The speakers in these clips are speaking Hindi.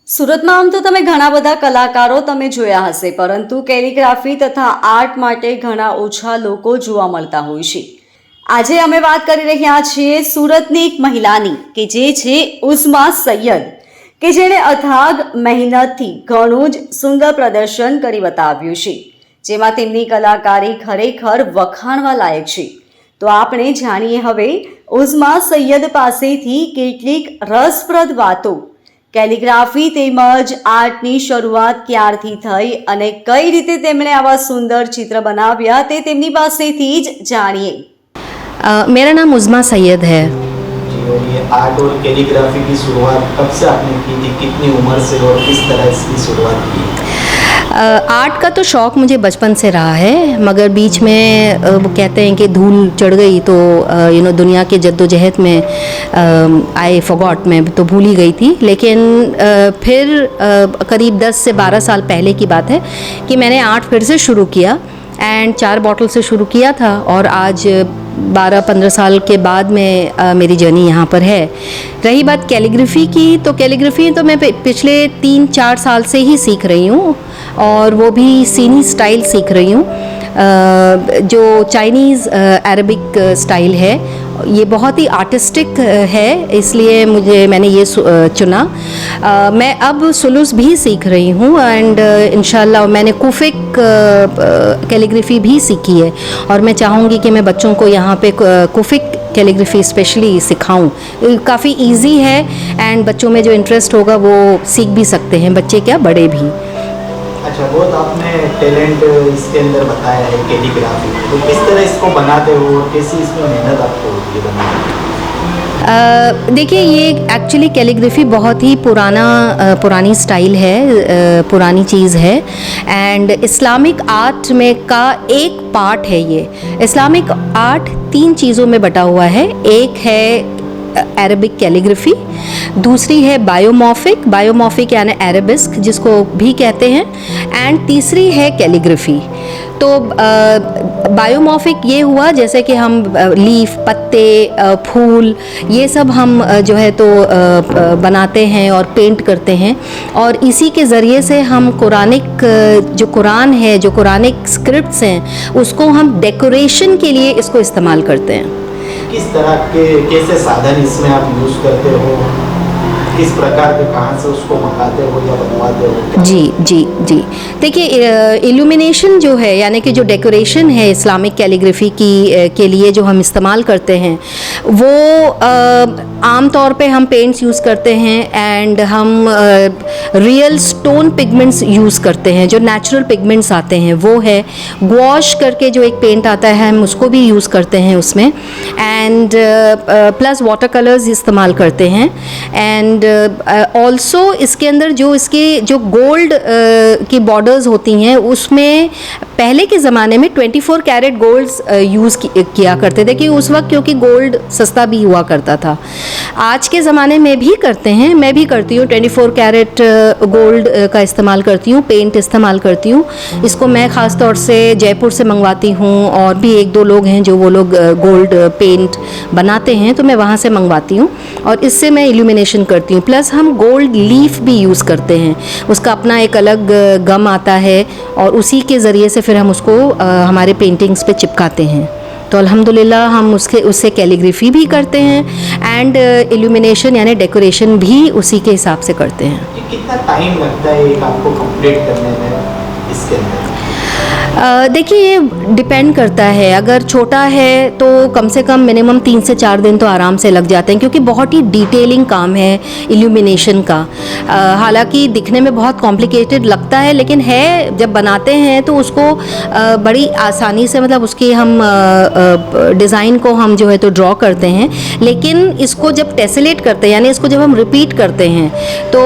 સુરતમાં આમ તો તમે ઘણા બધા કલાકારો તમે જોયા હશે, પરંતુ કેલિગ્રાફી તથા આર્ટ માટે ઘણા ઓછા લોકો જોવા મળતા હોય છે. આજે અમે વાત કરી રહ્યા છીએ સુરતની એક મહિલાની કે જે છે ઉઝ્મા સૈયદ, કે જેણે અથાગ મહેનતથી ઘણું જ સુંદર પ્રદર્શન કરી બતાવ્યું છે, જેમાં તેમની કલાકારી ખરેખર વખાણવા લાયક છે. તો આપણે જાણીએ હવે ઉઝ્મા સૈયદ પાસેથી કેટલીક રસપ્રદ વાતો. કેલિગ્રાફી તેમજ આર્ટની શરૂઆત ક્યારથી થઈ અને કઈ રીતે તેમણે આવા સુંદર ચિત્ર બનાવ્યા તે તેમની પાસેથી જ જાણીએ. मेरा नाम उज़्मा सैयद है. और ये आर्ट और कैलीग्राफी की शुरुआत कब से आपने की थी, कितनी उम्र से और किस तरह इसकी शुरुआत की? आर्ट का तो शौक़ मुझे बचपन से रहा है, मगर बीच में वो कहते हैं कि धूल चढ़ गई तो दुनिया के जद्दोजहद में आई फॉरगॉट, मैं तो भूल ही गई थी. लेकिन फिर करीब 10 से 12 साल पहले की बात है कि मैंने आर्ट फिर से शुरू किया एंड 4 बॉटल से शुरू किया था और आज 12-15 साल के बाद में मेरी जर्नी यहाँ पर है. रही बात कैलीग्राफी की, तो कैलीग्राफी तो मैं पिछले 3-4 साल से ही सीख रही हूँ और वो भी सीनी स्टाइल सीख रही हूँ, जो चाइनीज़ अरबिक स्टाइल है. ये बहुत ही आर्टिस्टिक है, इसलिए मैंने ये चुना. मैं अब सुलूस भी सीख रही हूँ एंड इंशाल्लाह मैंने कुफिक कैलीग्राफी भी सीखी है और मैं चाहूँगी कि मैं बच्चों को यहाँ पे कुफिक कैलीग्राफी स्पेशली सिखाऊं. काफ़ी इजी है एंड बच्चों में जो इंटरेस्ट होगा वो सीख भी सकते हैं, बच्चे क्या बड़े भी. अच्छा, बहुत आपने टैलेंट इसके अंदर बताया है कैलीग्राफी, तो किस तरह इसको बनाते हो और कैसी इसमें मेहनत आपको होती है बनाने में? देखिए, ये एक्चुअली कैलीग्राफी बहुत ही पुरानी स्टाइल है, पुरानी चीज़ है एंड इस्लामिक आर्ट में का एक पार्ट है. ये इस्लामिक आर्ट 3 चीज़ों में बटा हुआ है. एक है अरबिक कैलीग्राफी, दूसरी है बायोमॉर्फिक यानी अरेबिस्क जिसको भी कहते हैं, एंड तीसरी है कैलीग्राफी. तो बायोमॉर्फिक ये हुआ जैसे कि हम लीफ, पत्ते, फूल, ये सब हम जो है तो बनाते हैं और पेंट करते हैं और इसी के ज़रिए से हम कुरानिक जो कुरान है, जो कुरानिक स्क्रिप्ट्स हैं, उसको हम डेकोरेशन के लिए इसको इस्तेमाल करते हैं. किस तरह के कैसे साधन इसमें आप यूज़ करते हो, किस प्रकार के, कहाँ से उसको मंगाते हो या बनवाते हो? जी देखिए, इल्यूमिनेशन जो है यानी कि जो डेकोरेशन है इस्लामिक कैलीग्राफी की के लिए जो हम इस्तेमाल करते हैं वो आम तौर पे हम पेंट्स यूज़ करते हैं एंड हम रियल स्टोन पिगमेंट्स यूज़ करते हैं. जो नेचुरल पिगमेंट्स आते हैं वो है गॉश करके जो एक पेंट आता है, हम उसको भी यूज़ करते हैं उसमें, एंड प्लस वाटर कलर्स इस्तेमाल करते हैं. एंड ऑल्सो इसके अंदर जो गोल्ड की बॉर्डर्स होती हैं उसमें पहले के ज़माने में 24 कैरेट गोल्ड्स यूज़ किया करते थे कि उस वक्त, क्योंकि गोल्ड सस्ता भी हुआ करता था. आज के ज़माने में भी करते हैं, मैं भी करती हूँ, 24 कैरेट गोल्ड का इस्तेमाल करती हूँ, पेंट इस्तेमाल करती हूँ. इसको मैं ख़ास तौर से जयपुर से मंगवाती हूँ और भी 1-2 लोग हैं जो वो लोग गोल्ड पेंट बनाते हैं, तो मैं वहाँ से मंगवाती हूँ और इससे मैं इल्यूमिनेशन करती हूँ. प्लस हम गोल्ड लीफ भी यूज़ करते हैं, उसका अपना एक अलग गम आता है और उसी के ज़रिए से फिर हम उसको हमारे पेंटिंग्स पे चिपकाते हैं. तो अल्हम्दुलिल्लाह हम उससे कैलीग्राफी भी करते हैं एंड इल्यूमिनेशन यानी डेकोरेशन भी उसी के हिसाब से करते हैं. कितना टाइम लगता है एक आपको कंप्लीट करने में इसके अंदर? देखिए, ये डिपेंड करता है. अगर छोटा है तो कम से कम मिनिमम 3 से 4 दिन तो आराम से लग जाते हैं, क्योंकि बहुत ही डिटेलिंग काम है इल्यूमिनेशन का. हालांकि दिखने में बहुत कॉम्प्लिकेटेड लगता है, लेकिन है जब बनाते हैं तो उसको बड़ी आसानी से, मतलब उसकी हम डिज़ाइन को हम जो है तो ड्रॉ करते हैं. लेकिन इसको जब टेसलेट करते हैं यानी इसको जब हम रिपीट करते हैं तो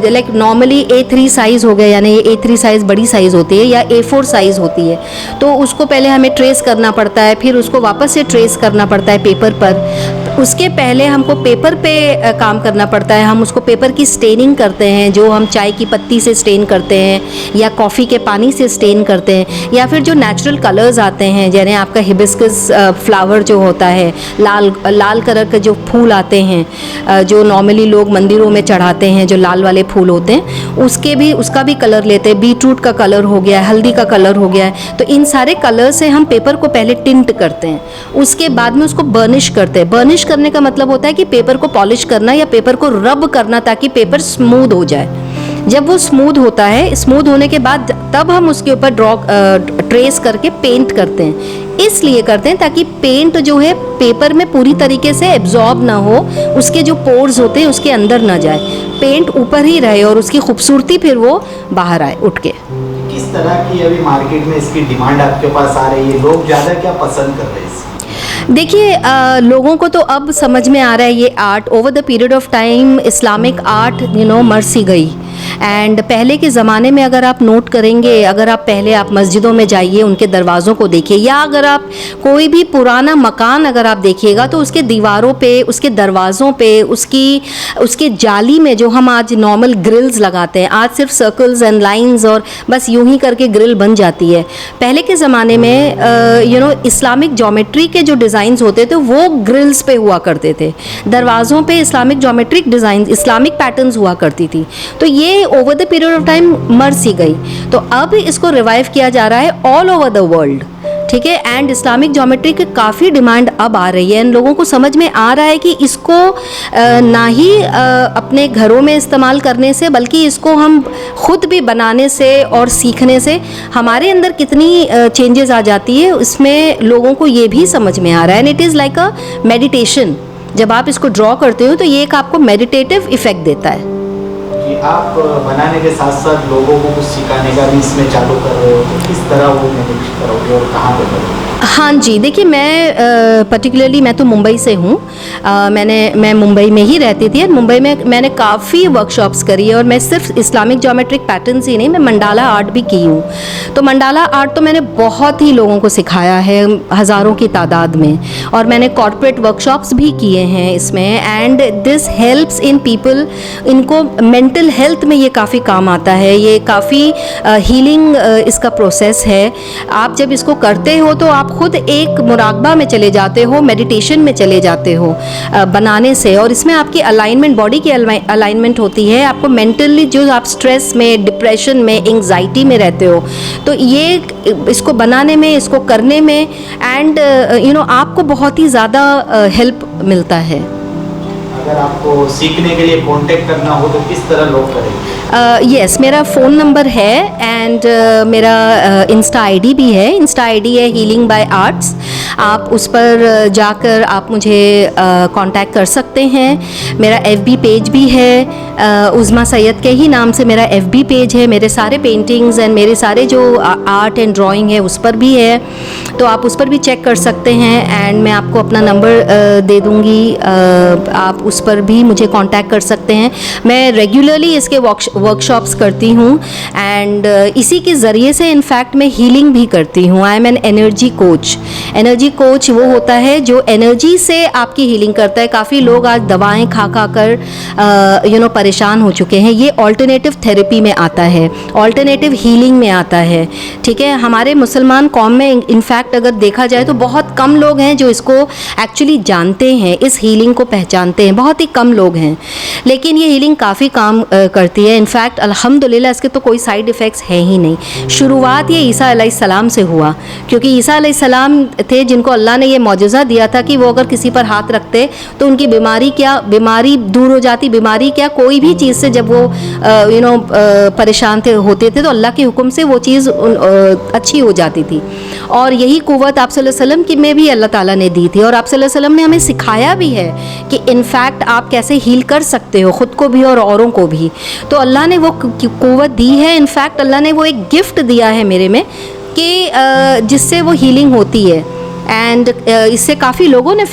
लाइक नॉर्मली A3 साइज़ हो गया, यानी A3 साइज़ बड़ी साइज़ होती है या A4 साइज़ होती है, तो उसको पहले हमें ट्रेस करना पड़ता है, फिर उसको वापस से ट्रेस करना पड़ता है पेपर पर. उसके पहले हमको पेपर पे काम करना पड़ता है। हम उसको पेपर की स्टेनिंग करते हैं, जो हम चाय की पत्ती से स्टेन करते हैं या कॉफ़ी के पानी से स्टेन करते हैं, या फिर जो नेचुरल कलर्स आते हैं, जैसे आपका हिबिस्कस फ्लावर जो होता है, लाल लाल कलर के जो फूल आते हैं जो नॉर्मली लोग मंदिरों में चढ़ाते हैं, जो लाल वाले फूल होते हैं, उसका भी कलर लेते हैं। बीटरूट का कलर हो गया, हल्दी का कलर हो गया है। तो इन सारे कलर से हम पेपर को पहले टिंट करते हैं, उसके बाद में उसको बर्निश करते हैं। बर्निश करने का मतलब होता है कि पेपर को पॉलिश करना या पेपर को रब करना, ताकि पेपर स्मूथ हो जाए। जब वो स्मूथ होता है, स्मूथ होने के बाद तब हम उसके ऊपर ट्रेस करके पेंट करते हैं। इसलिए करते हैं ताकि पेंट जो है पेपर में पूरी तरीके से एब्जॉर्ब ना हो, उसके जो पोर्स होते हैं उसके अंदर ना जाए, पेंट ऊपर ही रहे और उसकी खूबसूरती फिर वो बाहर आए उठ के। किस तरह की अभी मार्केट में इसकी डिमांड आपके पास आ रही है? लोग ज़्यादा क्या पसंद कर रहे हैं इसको? देखिए, लोगों को तो अब समझ में आ रहा है ये art. Over the period of time Islamic art मर सी गई। एंड पहले के ज़माने में अगर आप नोट करेंगे, अगर आप पहले आप मस्जिदों में जाइए, उनके दरवाज़ों को देखिए, या अगर आप कोई भी पुराना मकान अगर आप देखिएगा तो उसके दीवारों पे, उसके दरवाज़ों पे, उसकी जाली में जो हम आज नॉर्मल ग्रिल्स लगाते हैं, आज सिर्फ सर्कल्स एंड लाइंस और बस यूं ही करके ग्रिल बन जाती है। पहले के ज़माने में इस्लामिक ज्योमेट्री के जो डिज़ाइंस होते थे वो ग्रिल्स पे हुआ करते थे। दरवाज़ों पे Islamic geometric design, Islamic patterns हुआ करती थी। तो ये over the period of time मर सी गई। तो अब इसको रिवाइव किया जा रहा है ऑल ओवर द वर्ल्ड, ठीक है। एंड इस्लामिक ज्योमेट्री की काफ़ी डिमांड अब आ रही है। इन लोगों को समझ में आ रहा है कि इसको ना ही अपने घरों में इस्तेमाल करने से, बल्कि इसको हम खुद भी बनाने से और सीखने से हमारे अंदर कितनी चेंजेस आ जाती है, इसमें लोगों को ये भी समझ में आ रहा है। And it is like a meditation. जब आप इसको ड्रॉ करते हो तो ये एक आपको मेडिटेटिव इफ़ेक्ट देता है। कि आप बनाने के साथ साथ लोगों को कुछ सिखाने का भी इसमें चालू कर रहे हो, तो किस तरह वो मैनेज करोगे और कहाँ पे करोगे? हाँ जी, देखिए, मैं पर्टिकुलरली मैं तो मुंबई से हूँ। मैं मुंबई में ही रहती थी और मुंबई में मैंने काफ़ी वर्कशॉप्स करी है। और मैं सिर्फ इस्लामिक ज्योमेट्रिक पैटर्न्स ही नहीं, मैं मंडाला आर्ट भी की हूँ। तो मंडाला आर्ट तो मैंने बहुत ही लोगों को सिखाया है, हज़ारों की तादाद में। और मैंने कॉर्पोरेट वर्कशॉप्स भी किए हैं इसमें। And this helps in people, इनको मेंटल हेल्थ में ये काफ़ी काम आता है। ये काफ़ी हीलिंग इसका प्रोसेस है। आप जब इसको करते हो तो आप खुद एक मुराकबा में चले जाते हो, मेडिटेशन में चले जाते हो बनाने से। और इसमें आपकी अलाइनमेंट, बॉडी की अलाइनमेंट होती है। आपको मेंटली जो आप स्ट्रेस में, डिप्रेशन में, एंग्जाइटी में रहते हो, तो ये इसको बनाने में, इसको करने में एंड आपको बहुत ही ज़्यादा हेल्प मिलता है। अगर आपको सीखने के लिए कांटेक्ट करना हो तो किस तरह लोग करेंगे? यस, मेरा फ़ोन नंबर है एंड मेरा इंस्टा आईडी भी है। इंस्टा आईडी है हीलिंग बाय आर्ट्स। आप उस पर जाकर आप मुझे कांटेक्ट कर सकते हैं। मेरा एफबी पेज भी है, उज़मा सैयद के ही नाम से मेरा एफबी पेज है। मेरे सारे पेंटिंग्स एंड मेरे सारे जो आर्ट एंड ड्राइंग है उस पर भी है, तो आप उस पर भी चेक कर सकते हैं। एंड मैं आपको अपना नंबर दे दूँगी, आप उस पर भी मुझे कांटेक्ट कर सकते हैं। मैं रेगुलरली इसके वर्कशॉप्स करती हूँ एंड इसी के ज़रिए से इनफैक्ट मैं हीलिंग भी करती हूँ। I am an energy coach. Energy coach वो होता है जो एनर्जी से आपकी हीलिंग करता है। काफ़ी लोग आज दवाएं खा कर परेशान हो चुके हैं। ये ऑल्टरनेटिव थेरेपी में आता है, ऑल्टरनेटिव हीलिंग में आता है, ठीक है। हमारे मुसलमान कौम में इनफैक्ट अगर देखा जाए तो बहुत कम लोग हैं जो इसको एक्चुअली जानते हैं, इस हीलिंग को पहचानते हैं। बहुत ही कम लोग हैं, लेकिन ये हीलिंग काफ़ी काम करती है। इनफैक्ट अल्हम्दुलिल्लाह इसके तो कोई साइड इफ़ेक्ट्स है ही नहीं। शुरुआत ये ईसा अलैहिस्सलाम से हुआ, क्योंकि ईसा अलैहिस्सलाम थे जिनको अल्लाह ने ये मौजज़ा दिया था कि वो अगर किसी पर हाथ रखते तो उनकी बीमारी दूर हो जाती। बीमारी क्या, कोई भी चीज़ से जब वो परेशान होते थे तो अल्लाह के हुक्म से वो चीज़ अच्छी हो जाती थी। और यही कुव्वत आप सल्लल्लाहु अलैहि वसल्लम की में भी अल्लाह ताला ने दी थी। और आप सल्लल्लाहु अलैहि वसल्लम ने हमें सिखाया भी है कि इनफैक्ट आप कैसे हील कर सकते हो ख़ुद को भी और औरों को भी। तो अल्लाह ने वो कुव्वत दी है। इनफैक्ट अल्लाह ने वो एक गिफ्ट दिया है मेरे में कि जिससे वो हीलिंग होती है। एंड इससे काफ़ी लोगों ने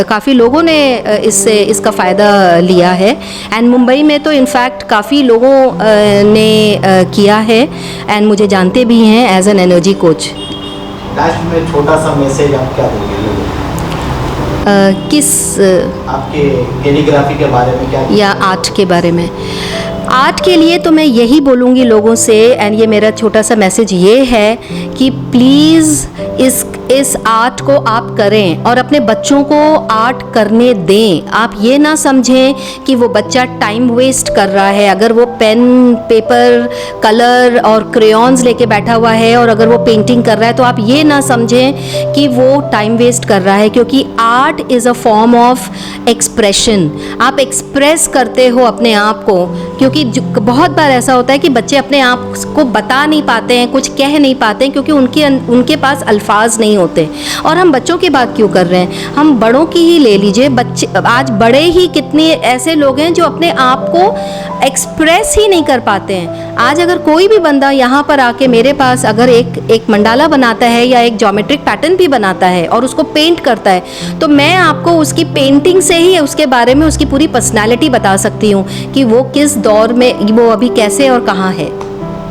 काफ़ी लोगों ने इसका फ़ायदा लिया है। एंड मुंबई में तो इनफैक्ट काफ़ी लोगों ने किया है एंड मुझे जानते भी हैं as an energy coach. Last में छोटा सा मैसेज आप क्या देंगे लोगों को? किस आपके कैलीग्राफी के बारे में क्या या आर्ट के बारे में? आर्ट के लिए तो मैं यही बोलूँगी लोगों से, एंड ये मेरा छोटा सा मैसेज ये है कि प्लीज़ इस आर्ट को आप करें और अपने बच्चों को आर्ट करने दें। आप ये ना समझें कि वो बच्चा टाइम वेस्ट कर रहा है। अगर वो पेन, पेपर, कलर और क्रेयॉन्स लेके बैठा हुआ है और अगर वो पेंटिंग कर रहा है तो आप ये ना समझें कि वो टाइम वेस्ट कर रहा है, क्योंकि art is a form of expression. आप एक्सप्रेस करते हो अपने आप को, क्योंकि बहुत बार ऐसा होता है कि बच्चे अपने आप को बता नहीं पाते हैं, कुछ कह नहीं पाते हैं, क्योंकि उनके पास अल्फाज नहीं होते। और हम बच्चों की बात क्यों कर रहे हैं, हम बड़ों की ही ले लीजिए। बच्चे आज बड़े ही कितने ऐसे लोग हैं जो अपने आप को एक्सप्रेस ही नहीं कर पाते हैं। आज अगर कोई भी बंदा यहाँ पर आके मेरे पास अगर एक मंडाला बनाता है या एक ज्योमेट्रिक पैटर्न भी बनाता है और उसको पेंट करता है, तो मैं आपको उसकी पेंटिंग से ही उसके बारे में उसकी पूरी पर्सनालिटी बता सकती हूँ कि वो किस दौर में, वो अभी कैसे और कहाँ है।